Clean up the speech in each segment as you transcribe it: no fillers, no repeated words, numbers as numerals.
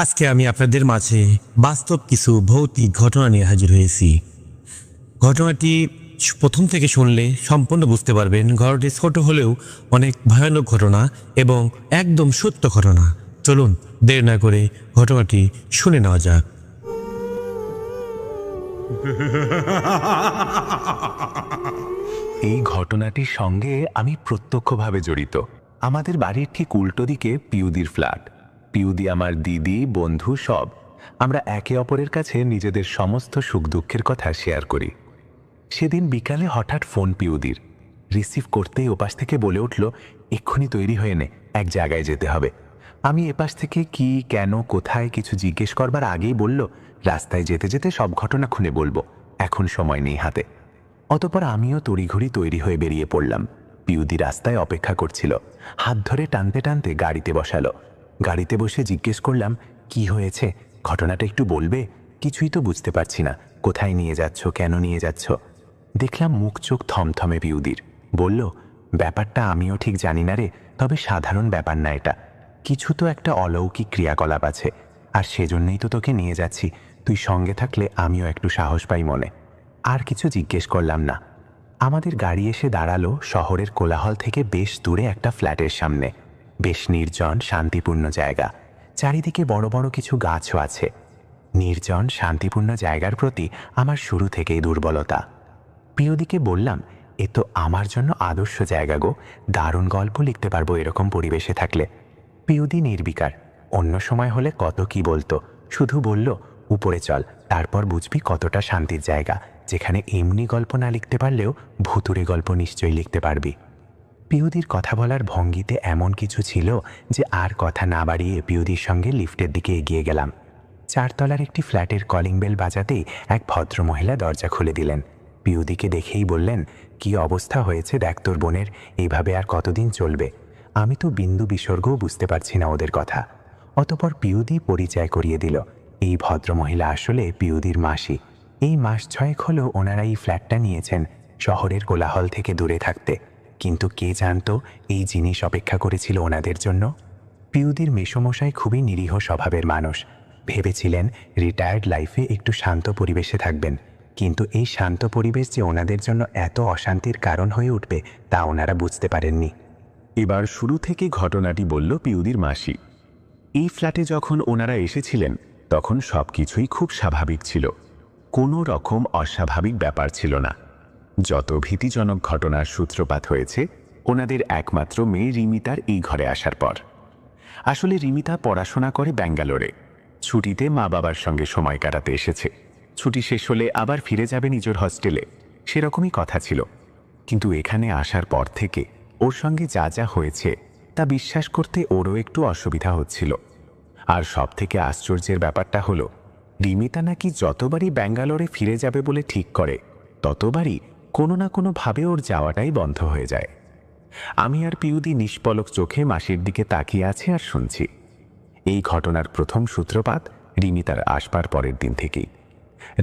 আজকে আমি আপনাদের মাঝে বাস্তব কিছু ভৌতিক ঘটনা নিয়ে হাজির হয়েছি। ঘটনাটি প্রথম থেকে শুনলে সম্পূর্ণ বুঝতে পারবেন। ঘটনাটি ছোট হলেও অনেক ভয়ানক ঘটনা এবং একদম সত্য ঘটনা। চলুন দেরি না করে ঘটনাটি শুনে নেওয়া যাক। এই ঘটনাটির সঙ্গে আমি প্রত্যক্ষভাবে জড়িত। আমাদের বাড়ির ঠিক উল্টো দিকে পিউদির ফ্ল্যাট। পিউদি আমার দিদি, বন্ধু সব। আমরা একে অপরের কাছে নিজেদের সমস্ত সুখ দুঃখের কথা শেয়ার করি। সেদিন বিকালে হঠাৎ ফোন পিউদির। রিসিভ করতেই ওপাশ থেকে বলে উঠল, এক্ষুনি তৈরি হয়ে নে, এক জায়গায় যেতে হবে। আমি এপাশ থেকে কি, কেন, কোথায় কিছু জিজ্ঞেস করবার আগেই বলল, রাস্তায় যেতে যেতে সব ঘটনা খুলে বলবো, এখন সময় নেই হাতে। অতঃপর আমিও তড়িঘড়ি তৈরি হয়ে বেরিয়ে পড়লাম। পিউদি রাস্তায় অপেক্ষা করছিল। হাত ধরে টানতে টানতে গাড়িতে বসালো। গাড়িতে বসে জিজ্ঞেস করলাম, কি হয়েছে, ঘটনাটা একটু বলবে? কিছুই তো বুঝতে পারছি না, কোথায় নিয়ে যাচ্ছ, কেন নিয়ে যাচ্ছ? দেখলাম মুখ চোখ থমথমে পিউদির। বলল, ব্যাপারটা আমিও ঠিক জানি না রে, তবে সাধারণ ব্যাপার না এটা। কিছু তো একটা অলৌকিক ক্রিয়াকলাপ আছে, আর সেজন্যই তো তোকে নিয়ে যাচ্ছি। তুই সঙ্গে থাকলে আমিও একটু সাহস পাই মনে। আর কিছু জিজ্ঞেস করলাম না। আমাদের গাড়ি এসে দাঁড়ালো শহরের কোলাহল থেকে বেশ দূরে একটা ফ্ল্যাটের সামনে। বেশ নির্জন, শান্তিপূর্ণ জায়গা। চারিদিকে বড় বড় কিছু গাছও আছে। নির্জন, শান্তিপূর্ণ জায়গার প্রতি আমার শুরু থেকেই দুর্বলতা। প্রিয়দিকে বললাম, এ তো আমার জন্য আদর্শ জায়গা গো, দারুণ গল্প লিখতে পারবো এরকম পরিবেশে থাকলে। প্রিয়দি নির্বিকার। অন্য সময় হলে কত কি বলতো, শুধু বলল, উপরে চল, তারপর বুঝবি কতটা শান্তির জায়গা, যেখানে এমনি গল্প না লিখতে পারলেও ভুতুড়ে গল্প নিশ্চয়ই লিখতে পারবি। পিউদির কথা বলার ভঙ্গিতে এমন কিছু ছিল যে আর কথা না বাড়িয়ে পিউদির সঙ্গে লিফটের দিকে এগিয়ে গেলাম। 4 তলার একটি ফ্ল্যাটের কলিং বেল বাজাতেই এক ভদ্রমহিলা দরজা খুলে দিলেন। পিউদিকে দেখেই বললেন, কি অবস্থা হয়েছে দেখ তোর বোনের, এইভাবে আর কতদিন চলবে? আমি তো বিন্দু বিসর্গও বুঝতে পারছি না ওদের কথা। অতপর পিউদি পরিচয় করিয়ে দিল, এই ভদ্রমহিলা আসলে পিউদির মাসি। এই মাস 6 হলো ওনারা এই ফ্ল্যাটটা নিয়েছেন, শহরের কোলাহল থেকে দূরে থাকতে। কিন্তু কে জানতো এই জিনিস অপেক্ষা করেছিল ওনাদের জন্য। পিউদির মেসোমশাই খুবই নিরীহ স্বভাবের মানুষ। ভেবেছিলেন রিটায়ার্ড লাইফে একটু শান্ত পরিবেশে থাকবেন, কিন্তু এই শান্ত পরিবেশ যে ওনাদের জন্য এত অশান্তির কারণ হয়ে উঠবে তা ওনারা বুঝতে পারেননি। এবার শুরু থেকে ঘটনাটি বলল পিউদির মাসি। এই ফ্ল্যাটে যখন ওনারা এসেছিলেন তখন সবকিছুই খুব স্বাভাবিক ছিল, কোনো রকম অস্বাভাবিক ব্যাপার ছিল না। যত ভীতিজনক ঘটনার সূত্রপাত হয়েছে ওনাদের একমাত্র মেয়ে রিমিতার এই ঘরে আসার পর। আসলে রিমিতা পড়াশোনা করে ব্যাঙ্গালোরে। ছুটিতে মা বাবার সঙ্গে সময় কাটাতে এসেছে। ছুটি শেষ হলে আবার ফিরে যাবে নিজের হস্টেলে, সেরকমই কথা ছিল। কিন্তু এখানে আসার পর থেকে ওর সঙ্গে যা যা হয়েছে তা বিশ্বাস করতে ওরও একটু অসুবিধা হচ্ছিল। আর সব থেকে আশ্চর্যের ব্যাপারটা হলো, রিমিতা নাকি যতবারই ব্যাঙ্গালোরে ফিরে যাবে বলে ঠিক করে ততবারই কোনো না কোনোভাবে ওর যাওয়াটাই বন্ধ হয়ে যায়। আমি আর পিউদি নিষ্পলক চোখে মাসির দিকে তাকিয়ে আছে আর শুনছি। এই ঘটনার প্রথম সূত্রপাত রিমিতার আসবার পরের দিন থেকেই।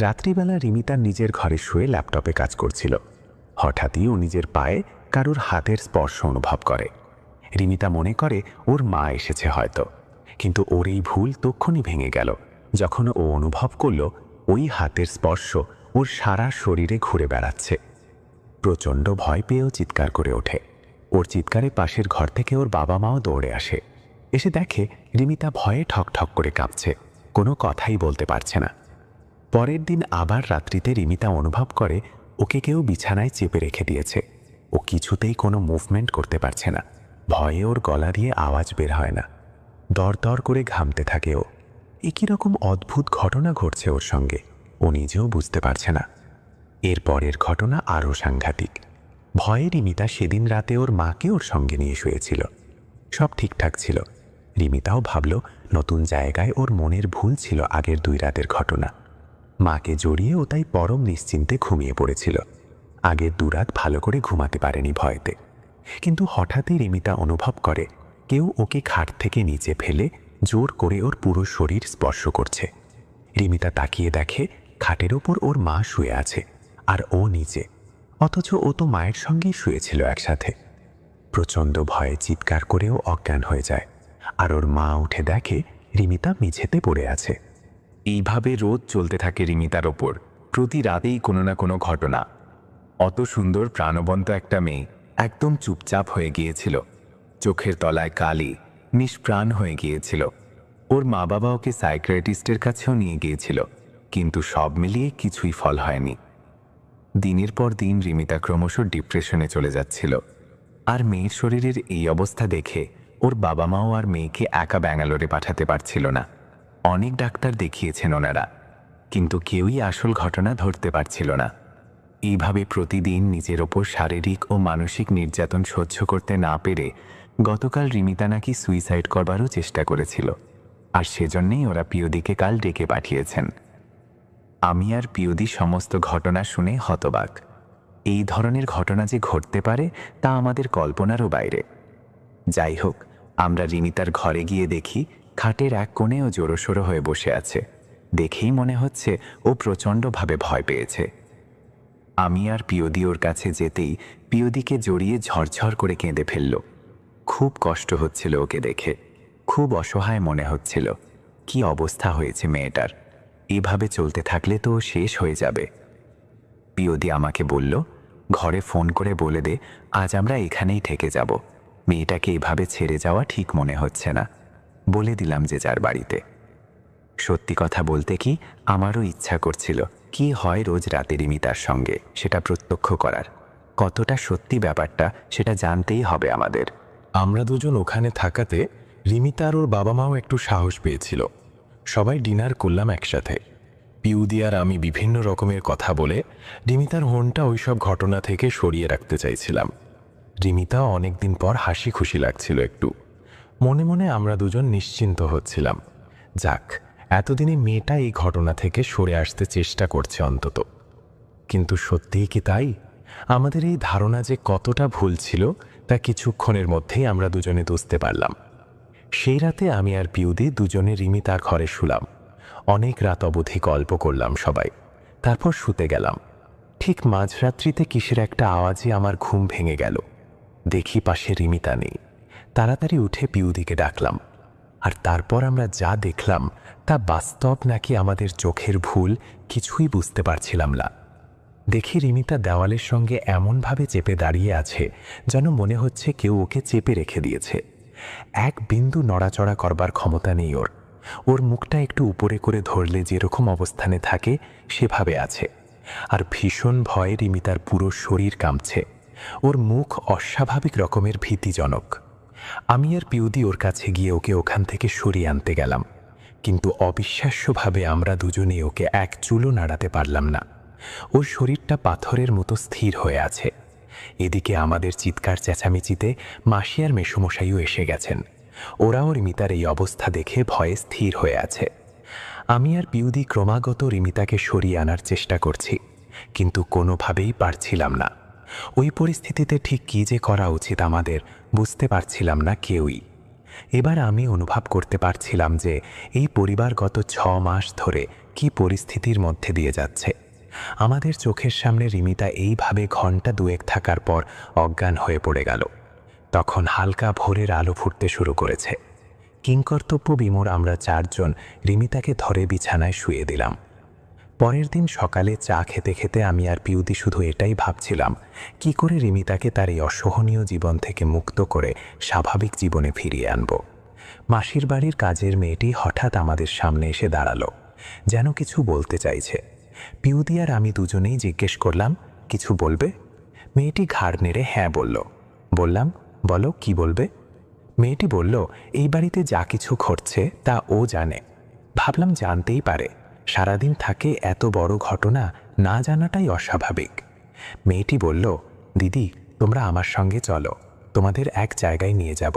রাত্রিবেলা রিমিতা নিজের ঘরে শুয়ে ল্যাপটপে কাজ করছিল। হঠাৎই ও নিজের পায়ে কারুর হাতের স্পর্শ অনুভব করে। রিমিতা মনে করে ওর মা এসেছে হয়তো, কিন্তু ওর এই ভুল তক্ষুনি ভেঙে গেল যখন ও অনুভব করল ওই হাতের স্পর্শ ওর সারা শরীরে ঘুরে বেড়াচ্ছে। প্রচণ্ড ভয় পেয়েও চিৎকার করে ওঠে। ওর চিৎকারে পাশের ঘর থেকে ওর বাবা মাও দৌড়ে আসে। এসে দেখে রিমিতা ভয়ে ঠকঠক করে কাঁপছে, কোনো কথাই বলতে পারছে না। পরের দিন আবার রাত্রিতে রিমিতা অনুভব করে ওকে কেউ বিছানায় চেপে রেখে দিয়েছে। ও কিছুতেই কোনো মুভমেন্ট করতে পারছে না। ভয়ে ওর গলা দিয়ে আওয়াজ বের হয় না। দরদর করে ঘামতে থাকে ও। একই রকম অদ্ভুত ঘটনা ঘটছে ওর সঙ্গে, ও নিজেও বুঝতে পারছে না। এরপরের ঘটনা আরও সাংঘাতিক। ভয়ে রিমিতা সেদিন রাতে ওর মাকে ওর সঙ্গে নিয়ে শুয়েছিল। সব ঠিকঠাক ছিল। রিমিতাও ভাবল নতুন জায়গায় ওর মনের ভুল ছিল আগের 2 রাতের ঘটনা। মাকে জড়িয়ে ও তাই পরম নিশ্চিন্তে ঘুমিয়ে পড়েছিল। আগের 2 রাত ভালো করে ঘুমাতে পারেনি ভয়েতে। কিন্তু হঠাৎই রিমিতা অনুভব করে কেউ ওকে খাট থেকে নিচে ফেলে জোর করে ওর পুরো শরীর স্পর্শ করছে। রিমিতা তাকিয়ে দেখে খাটের ওপর ওর মা শুয়ে আছে আর ও নিচে, অথচ ও তো মায়ের সঙ্গেই শুয়েছিল একসাথে। প্রচণ্ড ভয়ে চিৎকার করেও অজ্ঞান হয়ে যায়। আর ওর মা উঠে দেখে রিমিতা মেঝেতে পড়ে আছে। এইভাবে রোজ চলতে থাকে রিমিতার ওপর, প্রতি রাতেই কোনো না কোনো ঘটনা। অত সুন্দর প্রাণবন্ত একটা মেয়ে একদম চুপচাপ হয়ে গিয়েছিল, চোখের তলায় কালি, নিষ্প্রাণ হয়ে গিয়েছিল। ওর মা বাবা ওকে সাইকিয়াট্রিস্টের কাছেও নিয়ে গিয়েছিল, কিন্তু সব মিলিয়ে কিছুই ফল হয়নি। দিনের পর দিন রিমিতা ক্রমশ ডিপ্রেশনে চলে যাচ্ছিল। আর মেয়ের শরীরের এই অবস্থা দেখে ওর বাবা মাও আর মেয়েকে একা ব্যাঙ্গালোরে পাঠাতে পারছিল না। অনেক ডাক্তার দেখিয়েছেন ওনারা, কিন্তু কেউই আসল ঘটনা ধরতে পারছিল না। এইভাবে প্রতিদিন নিজের ওপর শারীরিক ও মানসিক নির্যাতন সহ্য করতে না পেরে গতকাল রিমিতা নাকি সুইসাইড করবারও চেষ্টা করেছিল, আর সেজন্যেই ওরা পিওদিকে কাল ডেকে পাঠিয়েছেন। আমি আর পিওদি সমস্ত ঘটনা শুনে হতবাক। এই ধরনের ঘটনা যে ঘটতে পারে তা আমাদের কল্পনারও বাইরে। যাই হোক, আমরা রিমিতার ঘরে গিয়ে দেখি খাটের এক কোণে ও জোরোসোরো হয়ে বসে আছে। দেখেই মনে হচ্ছে ও প্রচণ্ডভাবে ভয় পেয়েছে। আমি আর পিওদি ওর কাছে যেতেই পিওদিকে জড়িয়ে ঝরঝর করে কেঁদে ফেলল। খুব কষ্ট হচ্ছিল ওকে দেখে, খুব অসহায় মনে হচ্ছিল। কি অবস্থা হয়েছে মেয়েটার, এভাবে চলতে থাকলে তো ও শেষ হয়ে যাবে। পিওদি আমাকে বলল, ঘরে ফোন করে বলে দে আজ আমরা এখানেই থেকে যাব, মেয়েটাকে এভাবে ছেড়ে যাওয়া ঠিক মনে হচ্ছে না। বলে দিলাম যে যার বাড়িতে। সত্যি কথা বলতে কি, আমারও ইচ্ছা করছিল কি হয় রোজ রাতে রিমিতার সঙ্গে সেটা প্রত্যক্ষ করার। কতটা সত্যি ব্যাপারটা সেটা জানতেই হবে আমাদের। আমরা দুজন ওখানে থাকাতে রিমিতা আর ওর বাবা মাও একটু সাহস পেয়েছিল। সবাই ডিনার করলাম একসাথে। পিউদি আর আমি বিভিন্ন রকমের কথা বলে রিমিতার মনটা ওইসব ঘটনা থেকে সরিয়ে রাখতে চাইছিলাম। রিমিতা অনেকদিন পর হাসি খুশি লাগছিল একটু। মনে মনে আমরা দুজন নিশ্চিন্ত হচ্ছিলাম, যাক এতদিনে মেয়েটা এই ঘটনা থেকে সরে আসতে চেষ্টা করছে অন্তত। কিন্তু সত্যিই কি তাই? আমাদের এই ধারণা যে কতটা ভুল ছিল তা কিছুক্ষণের মধ্যেই আমরা দুজনে বুঝতে পারলাম। সেই রাতে আমি আর পিউদি দুজনে রিমিতার ঘরে শুলাম। অনেক রাত অবধি গল্প করলাম সবাই, তারপর শুতে গেলাম। ঠিক মাঝরাত্রিতে কিসের একটা আওয়াজে আমার ঘুম ভেঙে গেল। দেখি পাশে রিমিতা নেই। তাড়াতাড়ি উঠে পিউদিকে ডাকলাম, আর তারপর আমরা যা দেখলাম তা বাস্তব নাকি আমাদের চোখের ভুল কিছুই বুঝতে পারছিলাম না। দেখি রিমিতা দেওয়ালের সঙ্গে এমনভাবে চেপে দাঁড়িয়ে আছে যেন মনে হচ্ছে কেউ ওকে চেপে রেখে দিয়েছে। এক বিন্দু নড়াচড়া করবার ক্ষমতা নেই ওর। ওর মুখটা একটু উপরে করে ধরলে যেরকম অবস্থানে থাকে সেভাবে আছে। আর ভীষণ ভয়ে রিমিতার পুরো শরীর কাঁপছে। ওর মুখ অস্বাভাবিক রকমের ভীতিজনক। আমি আর পিউদি ওর কাছে গিয়ে ওকে ওখান থেকে সরিয়ে আনতে গেলাম, কিন্তু অবিশ্বাস্যভাবে আমরা দুজনেই ওকে এক চুলও নাড়াতে পারলাম না। ওর শরীরটা পাথরের মতো স্থির হয়ে আছে। এদিকে আমাদের চিৎকার চেঁচামেচিতে মাসি আর মেসোমশাইও এসে গেছেন। ওরাও রিমিতার এই অবস্থা দেখে ভয়ে স্থির হয়ে আছে। আমি আর পিউদি ক্রমাগত রিমিতাকে সরিয়ে আনার চেষ্টা করছি, কিন্তু কোনোভাবেই পারছিলাম না। ওই পরিস্থিতিতে ঠিক কী যে করা উচিত আমাদের বুঝতে পারছিলাম না কেউই। এবার আমি অনুভব করতে পারছিলাম যে এই পরিবার গত 6 মাস ধরে কি পরিস্থিতির মধ্যে দিয়ে যাচ্ছে। আমাদের চোখের সামনে রিমিতা এইভাবে ঘন্টা 2 থাকার পর অজ্ঞান হয়ে পড়ে গেল। তখন হালকা ভোরের আলো ফুটতে শুরু করেছে। কিংকর্তব্য বিমূঢ় আমরা 4 জন রিমিতাকে ধরে বিছানায় শুয়ে দিলাম। পরের দিন সকালে চা খেতে খেতে আমি আর পিউদি শুধু এটাই ভাবছিলাম কি করে রিমিতাকে তার এই অসহনীয় জীবন থেকে মুক্ত করে স্বাভাবিক জীবনে ফিরিয়ে আনব। মাসির বাড়ির কাজের মেয়েটি হঠাৎ আমাদের সামনে এসে দাঁড়ালো, যেন কিছু বলতে চাইছে। পিউদি আর আমি দুজনেই জিজ্ঞেস করলাম, কিছু বলবে? মেয়েটি ঘাড় নেড়ে হ্যাঁ বলল। বললাম, বলো কি বলবে? মেয়েটি বলল, এই বাড়িতে যা কিছু ঘটছে তা ও জানে। ভাবলাম জানতেই পারে, সারাদিন থাকে এত বড় ঘটনা না জানাটাই অস্বাভাবিক। মেয়েটি বলল, দিদি তোমরা আমার সঙ্গে চলো, তোমাদের এক জায়গায় নিয়ে যাব।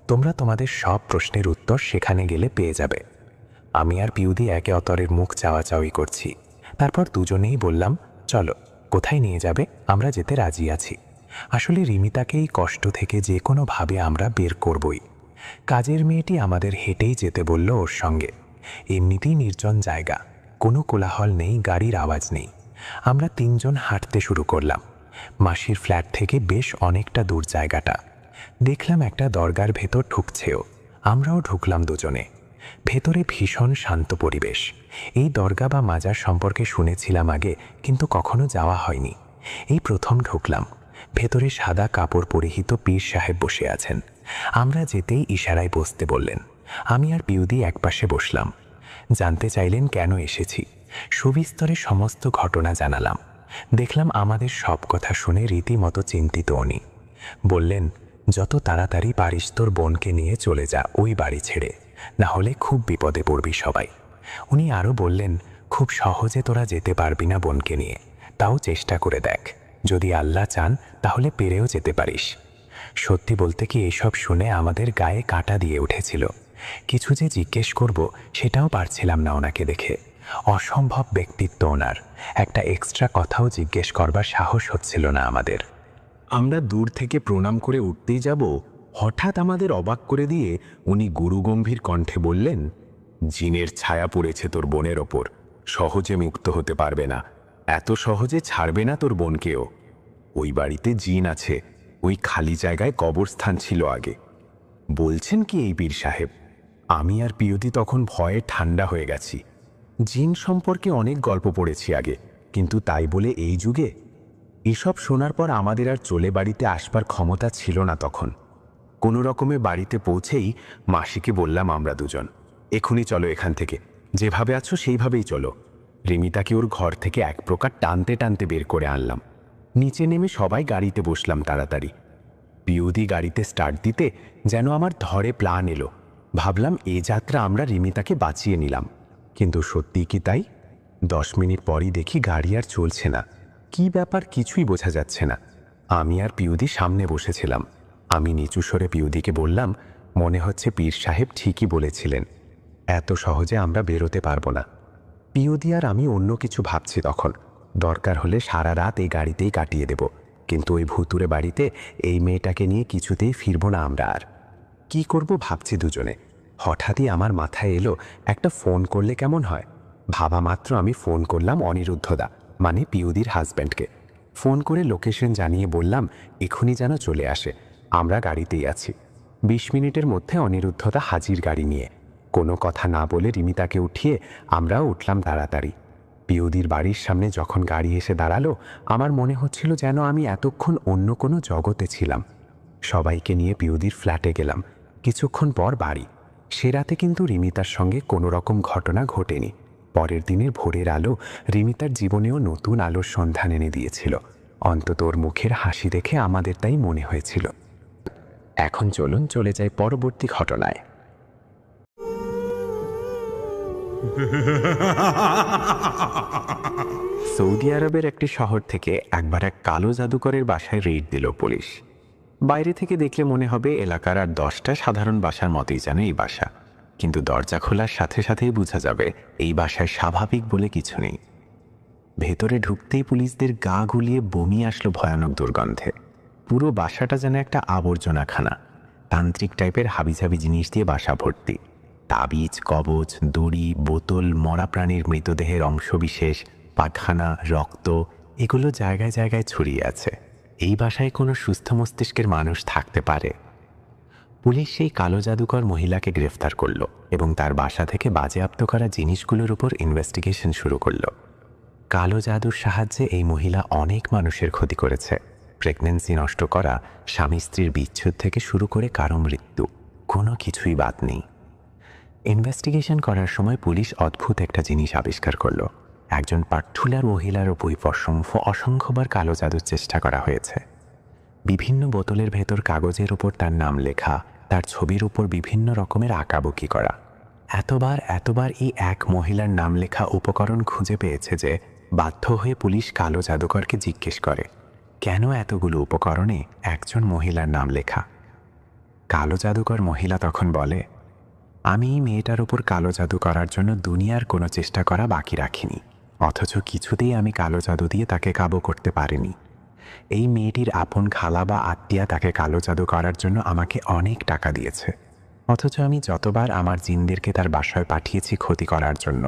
তোমরা তোমাদের সব প্রশ্নের উত্তর সেখানে গেলে পেয়ে যাবে। আমি আর পিউদি একে অপরের মুখ চাওয়াচাওয়ি করছি। তারপর দুজনেই বললাম, চলো, কোথায় নিয়ে যাবে? আমরা যেতে রাজি আছি। আসলে রিমিতাকে এই কষ্ট থেকে যে কোনোভাবে আমরা বের করবই। কাজের মেয়েটি আমাদের হেঁটেই যেতে বলল ওর সঙ্গে। এমনিতেই নির্জন জায়গা, কোনো কোলাহল নেই, গাড়ির আওয়াজ নেই। আমরা 3 জন হাঁটতে শুরু করলাম। মাসির ফ্ল্যাট থেকে বেশ অনেকটা দূর জায়গাটা। দেখলাম একটা দরগার ভেতর ঢুকছেও। আমরাও ঢুকলাম দুজনে। ভেতরে ভীষণ শান্ত পরিবেশ। এই দরগা বা মাজার সম্পর্কে শুনেছিলাম আগে, কিন্তু কখনো যাওয়া হয়নি। এই প্রথম ঢুকলাম। ভেতরে সাদা কাপড় পরিহিত পীর সাহেব বসে আছেন। আমরা যেতেই ইশারায় বসতে বললেন। আমি আর পিউদি একপাশে বসলাম। জানতে চাইলেন কেন এসেছি। সুবিস্তরে সমস্ত ঘটনা জানালাম। দেখলাম আমাদের সব কথা শুনে রীতিমতো চিন্তিত উনি। বললেন, যত তাড়াতাড়ি পারিস তোর বোনকে নিয়ে চলে যা ওই বাড়ি ছেড়ে, না হলে খুব বিপদে পড়বি সবাই। উনি আরও বললেন, খুব সহজে তোরা যেতে পারবি না বোনকে নিয়ে, তাও চেষ্টা করে দেখ, যদি আল্লাহ চান তাহলে পেরেও যেতে পারিস। সত্যি বলতে কি এসব শুনে আমাদের গায়ে কাঁটা দিয়ে উঠেছিল। কিছু যে জিজ্ঞেস করব সেটাও পারছিলাম না ওনাকে দেখে। অসম্ভব ব্যক্তিত্ব ওনার, একটা এক্সট্রা কথাও জিজ্ঞেস করবার সাহস হচ্ছিল না আমাদের। আমরা দূর থেকে প্রণাম করে উঠতেই যাব, হঠাৎ আমাদের অবাক করে দিয়ে উনি গুরুগম্ভীর কণ্ঠে বললেন, জিনের ছায়া পড়েছে তোর বোনের ওপর, সহজে মুক্ত হতে পারবে না, এত সহজে ছাড়বে না তোর বোনকেও। ওই বাড়িতে জিন আছে, ওই খালি জায়গায় কবরস্থান ছিল আগে। বলছেন কি এই পীর সাহেব? আমি আর পিয়তি তখন ভয়ে ঠান্ডা হয়ে গেছি। জিন সম্পর্কে অনেক গল্প পড়েছি আগে, কিন্তু তাই বলে এই যুগে? এসব শোনার পর আমাদের আর চলে বাড়িতে আসবার ক্ষমতা ছিল না তখন। কোনো রকমে বাড়িতে পৌঁছেই মাসিকে বললাম আমরা দুজন, এখনই চলো এখান থেকে, যেভাবে আছো সেইভাবেই চলো। রিমিতাকে ওর ঘর থেকে এক প্রকার টানতে টানতে বের করে আনলাম। নিচে নেমে সবাই গাড়িতে বসলাম তাড়াতাড়ি। পিউদি গাড়িতে স্টার্ট দিতে যেন আমার ধরে প্লান এলো। ভাবলাম এ যাত্রা আমরা রিমিতাকে বাঁচিয়ে নিলাম, কিন্তু সত্যিই কি তাই? 10 মিনিট পরই দেখি গাড়ি আর চলছে না। কি ব্যাপার কিছুই বোঝা যাচ্ছে না। আমি আর পিউদি সামনে বসেছিলাম। আমি নিচু স্বরে পিউদিকে বললাম, মনে হচ্ছে পীর সাহেব ঠিকই বলেছিলেন, এত সহজে আমরা বেরোতে পারবো না। পিউদি আর আমি অন্য কিছু ভাবছি তখন। দরকার হলে সারা রাত এই গাড়িতেই কাটিয়ে দেব, কিন্তু ওই ভুতুরে বাড়িতে এই মেয়েটাকে নিয়ে কিছুতেই ফিরবো না আমরা আর। কি করব ভাবছি দুজনে। হঠাৎই আমার মাথায় এলো, একটা ফোন করলে কেমন হয়। ভাবা মাত্র আমি ফোন করলাম অনিরুদ্ধদা, মানে পিউদির হাজব্যান্ডকে। ফোন করে লোকেশন জানিয়ে বললাম এখনই যেন চলে আসে, আমরা গাড়িতেই আছি। 20 মিনিটের মধ্যে অনিরুদ্ধদা হাজির গাড়ি নিয়ে। কোনো কথা না বলে রিমিতাকে উঠিয়ে আমরাও উঠলাম তাড়াতাড়ি। পিউদির বাড়ির সামনে যখন গাড়ি এসে দাঁড়ালো, আমার মনে হচ্ছিল যেন আমি এতক্ষণ অন্য কোনো জগতে ছিলাম। সবাইকে নিয়ে পিউদির ফ্ল্যাটে গেলাম। কিছুক্ষণ পর বাড়ি। সে রাতে কিন্তু রিমিতার সঙ্গে কোনো রকম ঘটনা ঘটেনি। পরের দিনের ভোরের আলো রিমিতার জীবনেও নতুন আলোর সন্ধান এনে দিয়েছিল। অন্তত ওর মুখের হাসি দেখে আমাদের তাই মনে হয়েছিল। এখন চলুন চলে যাই পরবর্তী ঘটনায়। সৌদি আরবের একটি শহর থেকে একবার এক কালো জাদুকরের বাসায় রেইড দিল পুলিশ। বাইরে থেকে দেখলে মনে হবে এলাকার আর 10টা সাধারণ বাসার মতোই যেন এই বাসা, কিন্তু দরজা খোলার সাথে সাথেই বোঝা যাবে এই বাসায় স্বাভাবিক বলে কিছু নেই। ভেতরে ঢুকতেই পুলিশদের গা গুলিয়ে বমি আসলো ভয়ানক দুর্গন্ধে। পুরো বাসাটা যেন একটা আবর্জনাখানা। তান্ত্রিক টাইপের হাবিজাবি জিনিস দিয়ে বাসা ভর্তি। তাবিজ, কবচ, দড়ি, বোতল, মরা প্রাণীর মৃতদেহের অংশবিশেষ, পায়খানা, রক্ত, এগুলো জায়গায় জায়গায় ছড়িয়ে আছে। এই বাসায় কোনো সুস্থ মস্তিষ্কের মানুষ থাকতে পারে? পুলিশ সেই কালো জাদুকর মহিলাকে গ্রেফতার করলো এবং তার বাসা থেকে বাজেয়াপ্ত করা জিনিসগুলোর উপর ইনভেস্টিগেশন শুরু করলো। কালো জাদুর সাহায্যে এই মহিলা অনেক মানুষের ক্ষতি করেছে। প্রেগন্যান্সি নষ্ট করা, স্বামী স্ত্রীর বিচ্ছেদ থেকে শুরু করে কারো মৃত্যু, কোনো কিছুই বাদ নেই। ইনভেস্টিগেশন করার সময় পুলিশ অদ্ভুত একটা জিনিস আবিষ্কার করলো। একজন পার্থুলার মহিলার উপর অসংখ্যবার কালো জাদুর চেষ্টা করা হয়েছে। বিভিন্ন বোতলের ভেতর কাগজের উপর তার নাম লেখা, তার ছবির উপর বিভিন্ন রকমের আঁকাবুকি করা। এতবার এই এক মহিলার নাম লেখা উপকরণ খুঁজে পেয়েছে যে বাধ্য হয়ে পুলিশ কালো জাদুকরকে জিজ্ঞেস করে, কেন এতগুলো উপকরণে একজন মহিলার নাম লেখা? কালো জাদুকর মহিলা তখন বলে, আমি এই মেয়েটার উপর কালো জাদু করার জন্য দুনিয়ার কোনো চেষ্টা করা বাকি রাখিনি, অথচ কিছুতেই আমি কালো জাদু দিয়ে তাকে কাবু করতে পারিনি। এই মেয়েটির আপন খালা বা আত্মীয়া তাকে কালো জাদু করার জন্য আমাকে অনেক টাকা দিয়েছে, অথচ আমি যতবার আমার জিনদেরকে তার বাসায় পাঠিয়েছি ক্ষতি করার জন্য,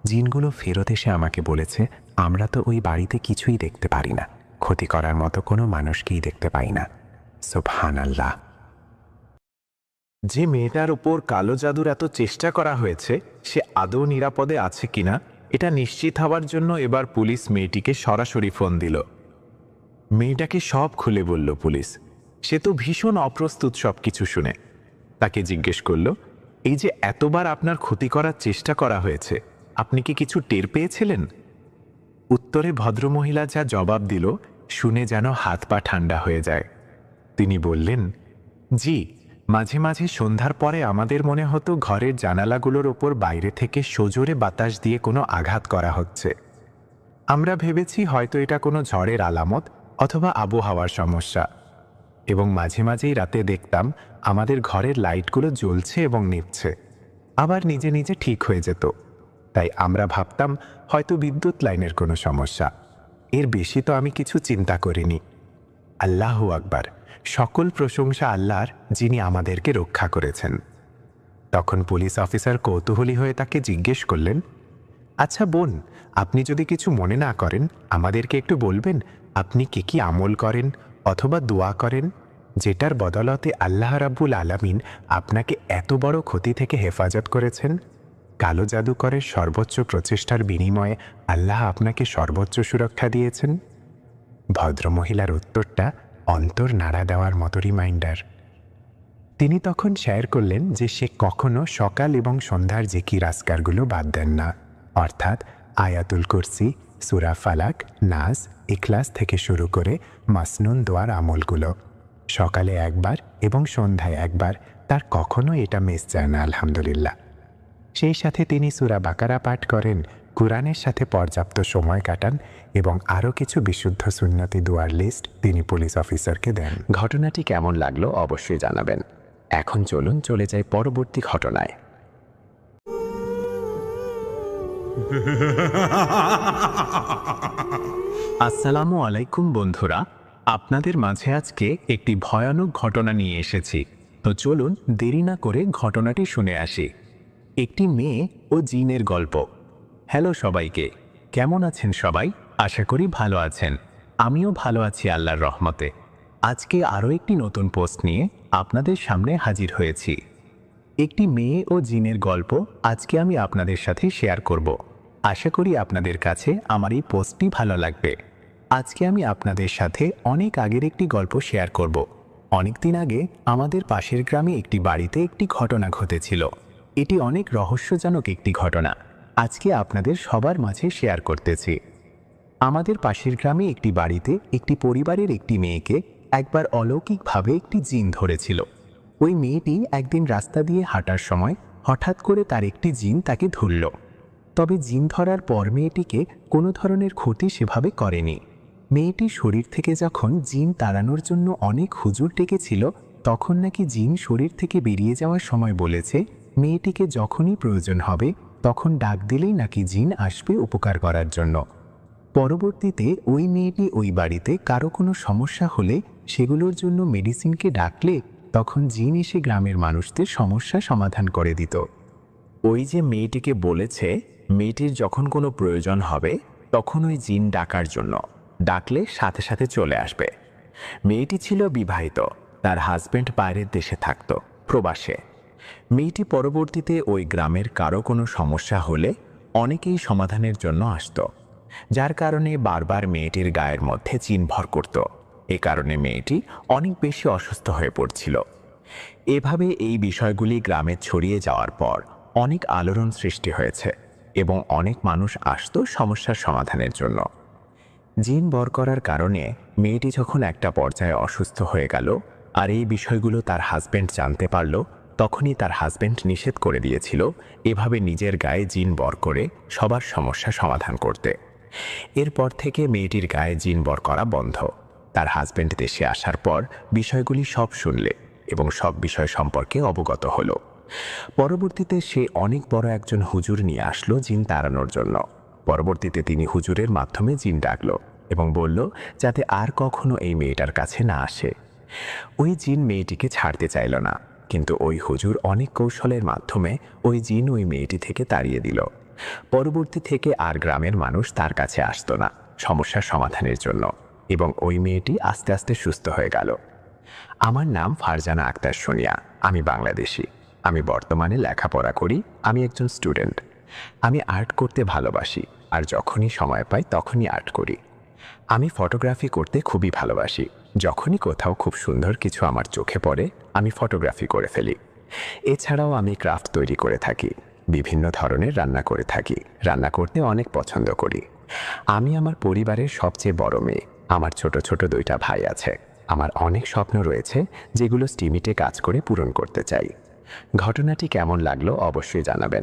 জিনগুলো ফেরত এসে আমাকে বলেছে, আমরা তো ওই বাড়িতে কিছুই দেখতে পারি না, ক্ষতি করার মতো কোনো মানুষকেই দেখতে পাই না। সুবহানাল্লাহ। যে মেয়েটার উপর কালো জাদুর এত চেষ্টা করা হয়েছে সে আদৌ নিরাপদে আছে কিনা এটা নিশ্চিত হওয়ার জন্য এবার পুলিশ মেয়েটিকে সরাসরি ফোন দিল। মেয়েটাকে সব খুলে বলল পুলিশ। সে তো ভীষণ অপ্রস্তুত সব কিছু শুনে। তাকে জিজ্ঞেস করল, এই যে এতবার আপনার ক্ষতি করার চেষ্টা করা হয়েছে, আপনি কি কিছু টের পেয়েছিলেন? উত্তরে ভদ্রমহিলা যা জবাব দিল শুনে যেন হাত পা ঠান্ডা হয়ে যায়। তিনি বললেন, জি, মাঝে মাঝে সন্ধ্যার পরে আমাদের মনে হতো ঘরের জানালাগুলোর ওপর বাইরে থেকে সজোরে বাতাস দিয়ে কোনো আঘাত করা হচ্ছে। আমরা ভেবেছি হয়তো এটা কোনো ঝড়ের আলামত অথবা আবহাওয়ার সমস্যা, এবং মাঝে মাঝেই রাতে দেখতাম আমাদের ঘরের লাইটগুলো জ্বলছে এবং নিভছে, আবার নিজে নিজে ঠিক হয়ে যেত। তাই আমরা ভাবতাম হয়তো বিদ্যুৎ লাইনের কোনো সমস্যা। এর বেশি তো আমি কিছু চিন্তা করিনি। আল্লাহু আকবার, সকল প্রশংসা আল্লাহর, যিনি আমাদেরকে রক্ষা করেছেন। তখন পুলিশ অফিসার কৌতূহলী হয়ে তাকে জিজ্ঞেস করলেন, আচ্ছা বোন, আপনি যদি কিছু মনে না করেন আমাদেরকে একটু বলবেন আপনি কি আমল করেন অথবা দোয়া করেন যেটার বদলতে আল্লাহ রাব্বুল আলামিন আপনাকে এত বড় ক্ষতি থেকে হেফাজত করেছেন? কালো জাদুকরের সর্বোচ্চ প্রচেষ্টার বিনিময়ে আল্লাহ আপনাকে সর্বোচ্চ সুরক্ষা দিয়েছেন। ভদ্রমহিলার উত্তরটা অন্তর নাড়া দেওয়ার মতো রিমাইন্ডার। তিনি তখন শেয়ার করলেন যে সে কখনো সকাল এবং সন্ধ্যার জিকির আজকারগুলো বাদ দেন না, অর্থাৎ আয়াতুল কুরসি, সূরা ফালাক, নাস, ইখলাস থেকে শুরু করে মাসনুন দোয়ার আমলগুলো সকালে একবার এবং সন্ধ্যায় একবার, তার কখনো এটা মিস যায় না আলহামদুলিল্লাহ। সেই সাথে তিনি সূরা বাকারা পাঠ করেন, কুরআনের সাথে পর্যাপ্ত সময় কাটান এবং আরও কিছু বিশুদ্ধ সুন্নতি দোয়ার লিস্ট তিনি পুলিশ অফিসারকে দেন। ঘটনাটি কেমন লাগলো অবশ্যই জানাবেন। এখন চলুন চলে যাই পরবর্তী ঘটনায়। আসসালামু আলাইকুম বন্ধুরা, আপনাদের মাঝে আজকে একটি ভয়ানক ঘটনা নিয়ে এসেছি। তো চলুন দেরি না করে ঘটনাটি শুনে আসি। একটি মেয়ে ও জিনের গল্প। হ্যালো সবাইকে, কেমন আছেন সবাই? আশা করি ভালো আছেন। আমিও ভালো আছি আল্লাহর রহমতে। আজকে আরও একটি নতুন পোস্ট নিয়ে আপনাদের সামনে হাজির হয়েছি। একটি মেয়ে ও জিনের গল্প আজকে আমি আপনাদের সাথে শেয়ার করব। আশা করি আপনাদের কাছে আমার এই পোস্টটি ভালো লাগবে। আজকে আমি আপনাদের সাথে অনেক আগের একটি গল্প শেয়ার করব। অনেক দিন আগে আমাদের পাশের গ্রামে একটি বাড়িতে একটি ঘটনা ঘটেছিল। এটি অনেক রহস্যজনক একটি ঘটনা, আজকে আপনাদের সবার মাঝে শেয়ার করতেছি। আমাদের পাশের গ্রামে একটি বাড়িতে একটি পরিবারের একটি মেয়েকে একবার অলৌকিকভাবে একটি জিন ধরেছিল। ওই মেয়েটি একদিন রাস্তা দিয়ে হাঁটার সময় হঠাৎ করে তার একটি জিন তাকে ধরল। তবে জিন ধরার পর মেয়েটিকে কোনো ধরনের ক্ষতি সেভাবে করেনি। মেয়েটির শরীর থেকে যখন জিন তাড়ানোর জন্য অনেক হুজুর ডেকেছিল, তখন নাকি জিন শরীর থেকে বেরিয়ে যাওয়ার সময় বলেছে মেয়েটিকে যখনই প্রয়োজন হবে তখন ডাক দিলেই নাকি জিন আসবে উপকার করার জন্য। পরবর্তীতে ওই মেয়েটি ওই বাড়িতে কারো কোনো সমস্যা হলে সেগুলোর জন্য মেডিসিনকে ডাকলে তখন জিন এসে গ্রামের মানুষদের সমস্যা সমাধান করে দিত। ওই যে মেয়েটিকে বলেছে মেয়েটির যখন কোনো প্রয়োজন হবে তখন ওই জিন ডাকার জন্য, ডাকলে সাথে সাথে চলে আসবে। মেয়েটি ছিল বিবাহিত, তার হাজব্যান্ড বাইরের দেশে থাকত, প্রবাসে। মেয়েটি পরবর্তীতে ওই গ্রামের কারো কোনো সমস্যা হলে অনেকেই সমাধানের জন্য আসত, যার কারণে বারবার মেয়েটির গায়ের মধ্যে জিন ভর করত। এ কারণে মেয়েটি অনেক বেশি অসুস্থ হয়ে পড়ছিল। এভাবে এই বিষয়গুলি গ্রামে ছড়িয়ে যাওয়ার পর অনেক আলোড়ন সৃষ্টি হয়েছে এবং অনেক মানুষ আসতো সমস্যার সমাধানের জন্য। জিন বর করার কারণে মেয়েটি যখন একটা পর্যায়ে অসুস্থ হয়ে গেল আর এই বিষয়গুলো তার হাজব্যান্ড জানতে পারল, তখনই তার হাজব্যান্ড নিষেধ করে দিয়েছিল এভাবে নিজের গায়ে জিন বর করে সবার সমস্যা সমাধান করতে। এরপর থেকে মেয়েটির গায়ে জিন বর করা বন্ধ। তার হাজব্যান্ড দেশে আসার পর বিষয়গুলি সব শুনলে এবং সব বিষয় সম্পর্কে অবগত হলো। পরবর্তীতে সে অনেক বড় একজন হুজুর নিয়ে আসলো জিন তাড়ানোর জন্য। পরবর্তীতে তিনি হুজুরের মাধ্যমে জিন ডাকলো এবং বলল যাতে আর কখনো এই মেয়েটার কাছে না আসে। ওই জিন মেয়েটিকে ছাড়তে চাইল না, কিন্তু ওই হুজুর অনেক কৌশলের মাধ্যমে ওই জিন ওই মেয়েটি থেকে তাড়িয়ে দিল। পরবর্তী থেকে আর গ্রামের মানুষ তার কাছে আসতো না সমস্যার সমাধানের জন্য এবং ওই মেয়েটি আস্তে আস্তে সুস্থ হয়ে গেল। আমার নাম ফারজানা আক্তার সোনিয়া। আমি বাংলাদেশি। আমি বর্তমানে লেখাপড়া করি। আমি একজন স্টুডেন্ট। আমি আর্ট করতে ভালোবাসি, আর যখনই সময় পাই তখনই আর্ট করি। আমি ফটোগ্রাফি করতে খুবই ভালোবাসি। যখনই কোথাও খুব সুন্দর কিছু আমার চোখে পড়ে আমি ফটোগ্রাফি করে ফেলি। এছাড়াও আমি ক্রাফট তৈরি করে থাকি, বিভিন্ন ধরনের রান্না করে থাকি। রান্না করতে অনেক পছন্দ করি। আমি আমার পরিবারের সবচেয়ে বড় মেয়ে। আমার ছোট ছোট 2টা ভাই আছে। আমার অনেক স্বপ্ন রয়েছে যেগুলো স্টিমিটে কাজ করে পূরণ করতে চাই। ঘটনাটি কেমন লাগলো অবশ্যই জানাবেন।